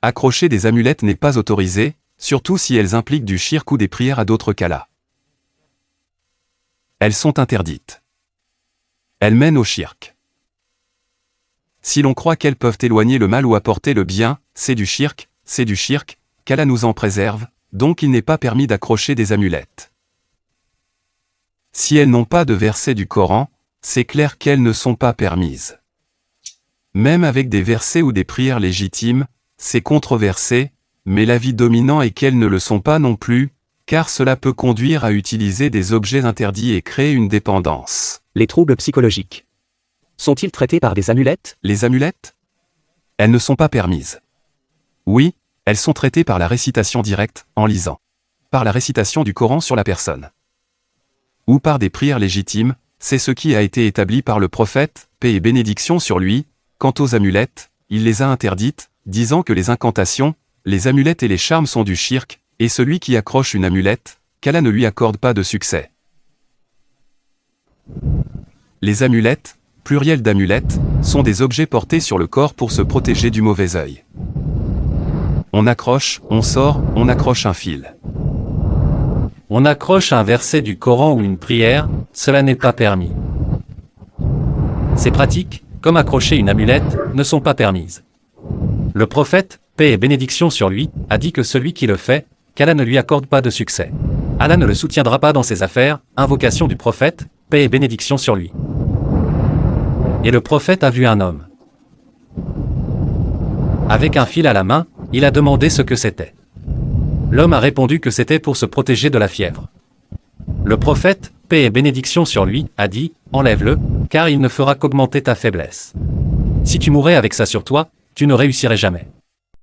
Accrocher des amulettes n'est pas autorisé, surtout si elles impliquent du shirk ou des prières à d'autres qu'Allah. Elles sont interdites. Elles mènent au shirk. Si l'on croit qu'elles peuvent éloigner le mal ou apporter le bien, c'est du shirk, qu'Allah nous en préserve, donc il n'est pas permis d'accrocher des amulettes. Si elles n'ont pas de versets du Coran, c'est clair qu'elles ne sont pas permises. Même avec des versets ou des prières légitimes, c'est controversé, mais l'avis dominant est qu'elles ne le sont pas non plus, car cela peut conduire à utiliser des objets interdits et créer une dépendance. Les troubles psychologiques sont-ils traités par des amulettes? Les amulettes? Elles ne sont pas permises. Oui, elles sont traitées par la récitation directe, en lisant. Par la récitation du Coran sur la personne. Ou par des prières légitimes, c'est ce qui a été établi par le prophète, paix et bénédiction sur lui. Quant aux amulettes, il les a interdites, disant que les incantations, les amulettes et les charmes sont du shirk, et celui qui accroche une amulette, qu'Allah ne lui accorde pas de succès. Les amulettes, pluriel d'amulettes, sont des objets portés sur le corps pour se protéger du mauvais œil. On accroche, on sort, on accroche un fil. On accroche un verset du Coran ou une prière, cela n'est pas permis. Ces pratiques, comme accrocher une amulette, ne sont pas permises. Le prophète, paix et bénédiction sur lui, a dit que celui qui le fait, qu'Allah ne lui accorde pas de succès. Allah ne le soutiendra pas dans ses affaires, invocation du prophète, paix et bénédiction sur lui. Et le prophète a vu un homme. Avec un fil à la main, il a demandé ce que c'était. L'homme a répondu que c'était pour se protéger de la fièvre. Le prophète, paix et bénédiction sur lui, a dit, enlève-le, car il ne fera qu'augmenter ta faiblesse. Si tu mourrais avec ça sur toi, tu ne réussirais jamais.